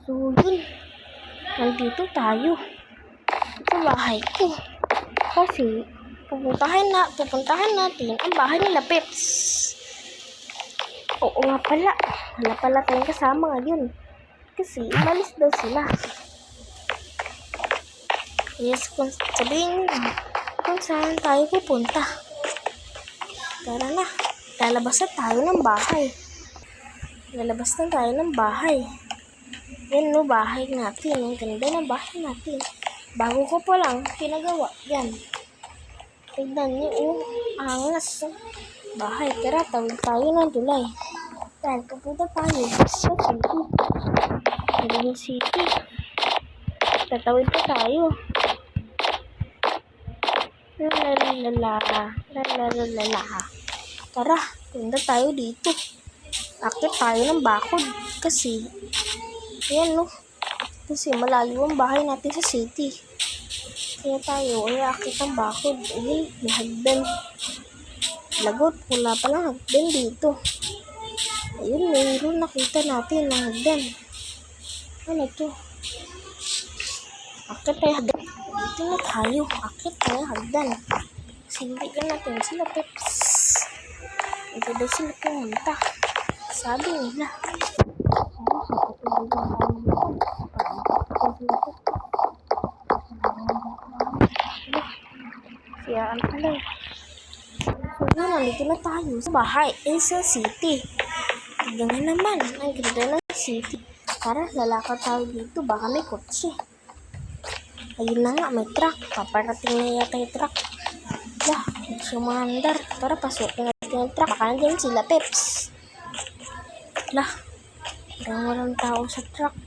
So, yun. Nandito tayo sa bahay ko. Kasi, pupuntahan natin ang bahay nila Peps. Oo nga pala. Wala pala tayong kasama ngayon. Kasi, umalis daw sila. Yes, kung sabihin nila kung saan tayo pupunta. Tara na. Lalabas na tayo ng bahay. Yan no, bahay natin. Ang ganda ng bahay natin. Bago ko pa lang pinagawa. Yan. Tignan niyo, angas. Bahay. Tara, tawid tayo ng tulay. Yan, pupunta tayo sa city. Sa city. Tatawid pa tayo. Lalalala. Tara, punta tayo dito. Akit tayo ng bakod. Kasi, yan no. Kasi malayo ang bahay natin sa city. Kaya tayo, akit ang bakod. Ayun, may hagdan. Lagot, wala palang hagdan dito. Ayun, mayroon nakita natin ng hagdan. Ano to? Akit tayo hagdan. Dito na tayo. Akit tayo hagdan. Sindigan natin sila Peps. Ito daw sila pumunta. Sabi nila. Siyaan pala. So yun, nandito na tayo sa bahay. Sa city. Tignan na naman. Ang ganda ng city. Tara, lalakad tayo dito. Baka may kotse. Ayun na nga, may truck. Paparating na yata yung truck. Lah, sumandar. Tara, pasukin natin yung truck. Baka nandiyan sila Peps. Lah, walang tao sa truck.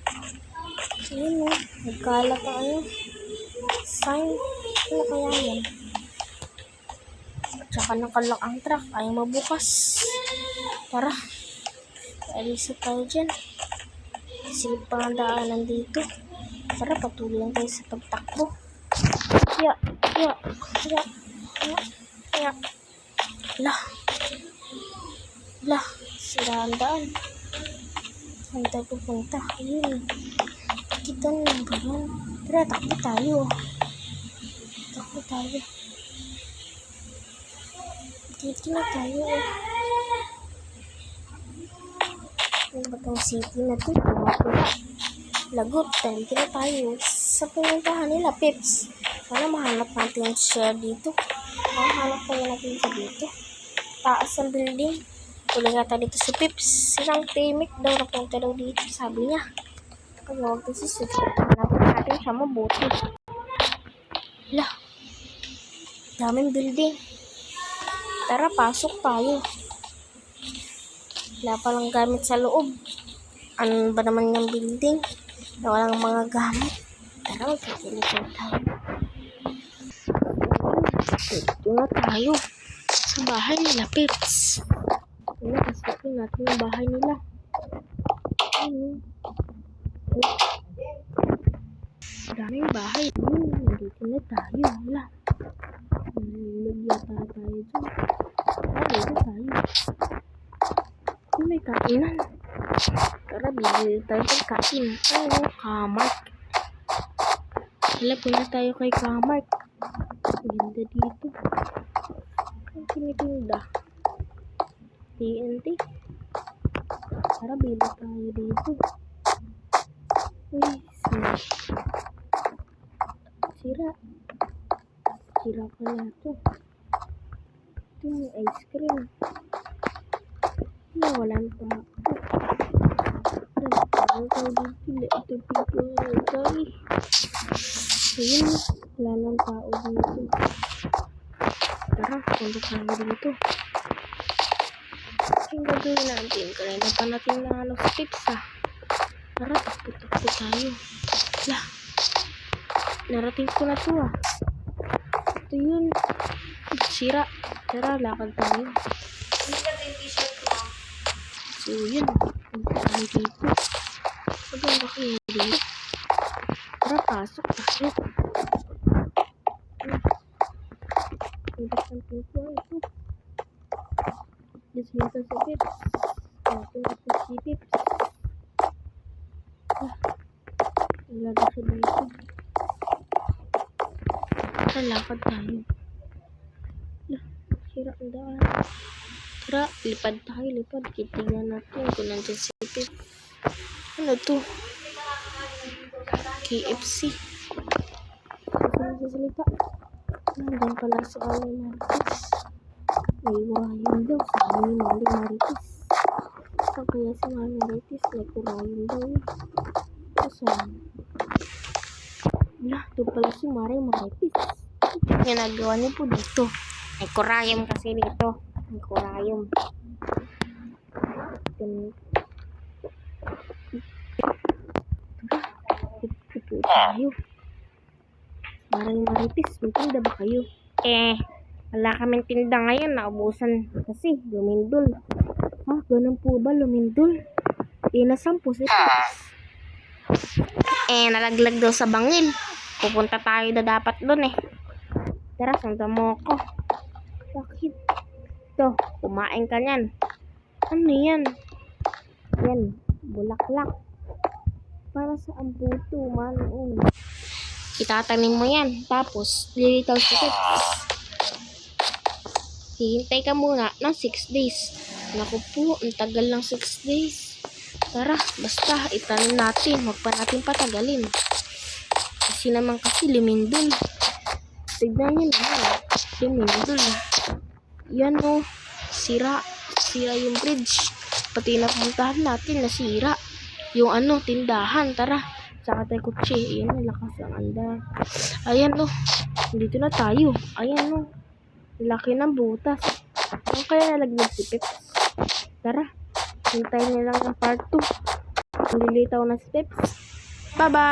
Ayun o, nagkalat ang sign. Ano kaya yan? Tsaka nakalak ang truck. Ayaw mabukas. Tara, alisa tayo dyan. Silip pa ang daanan dito. Tara, patuloy lang tayo sa pagtakbo. Ya. Lah, sira ang daan. Saan tayo pupunta? Ayun. Kita na ba yan? Tara, takbo tayo. Dito na tayo. Ano ba itong city na ito? Lagot. Dito na tayo sa pumuntahan nila Peps. Sana mahanap natin siya dito. Mahanap tayo natin siya dito. Taas ang building. Wala yata dito si Peps. Silang timik daw na punta daw dito. Sabi niya. Kaya huwag kasi hanapin natin siya mabuti. Lah. Daming building. Tara, pasok tayo. Wala palang gamit sa loob. Ano ba naman yung building? Na walang mga gamit. Tara, magkakilipin tayo. Dito na tayo. Sa bahay nila Peps. Pasukin natin yung bahay nila. Daming bahay. Dito na tayo. Wala. Nagyata tayo dyan. Dito tayo. May kainan. Tara, bibili tayo ng kain. Kamark. Wala na tayo kay Kamark. Ganda dito. Ang tinitinda. TNT. Tara, bili tayo dito. Uy, sira pala ito. Ito yung ice cream. Walang pa. Ang tayo dito. Ito dito. Ayun, wala ng tao dito. Tara, punta tayo dito. Yung gagawin natin. Kanina pa natin na sa pizza. Tara, takbo tayo. Lah, narating ko na to ah. Ito yun. Sira. Tara, lakad tayo. So yun. Punta tayo dito. Maganda kayo dito. Tara, pasok. Ang pinto ito. Dito sa Peps. Ito si Peps. Wala daw siya dito. Lalakad tayo. Lah, sira ang daan. Tara, lipad tayo, lipad. Titignan natin kung nandiyan si Pip. Ano to? KFC. Kasi nagsasalita. Nandiyan pala si Aling Marites. May wayan daw sa amin ni Aling Marites. Saan kaya si Aling Marites? May kurayan daw eh. Saan? Wala, ito pala si Aling Marites. Ang ginagawa niyo po dito. May kurayom kasi dito. May kurayom. Ito tayo. Aling Marites, may tinda ba kayo? Wala kaming tinda ngayon. Naubusan kasi. Lumindol. Ganun po ba? Lumindol? Nasaan po si Pips? Nalaglag daw sa bangil. Pupunta tayo na dapat doon eh. Tara, sundan mo ako. Bakit? Ito, kumain ka niyan. Ano yan? Yan, bulaklak. Para sa amputo, man. Itatanim mo yan. Tapos, lilitaw si Pips. Hihintay ka muna ng 6 days. Naku po, ang tagal ng 6 days. Tara, basta itanim natin. Huwag pa natin patagalin. Kasi naman kasi lumindol. Tignan nyo naman. Lumindol. Yan o. Sira. Sira yung bridge. Pati napuntahan natin nasira. Yung tindahan. Tara. Saka tayo kutsi. Ayan, nalakas ang anda. Ayan o. Dito na tayo. Ayan o. Laki ng butas. Saan kaya nalaglag si Pips? Tara. Hintayin nilang ng part 2. Lilitaw na si Pips. Bye-bye!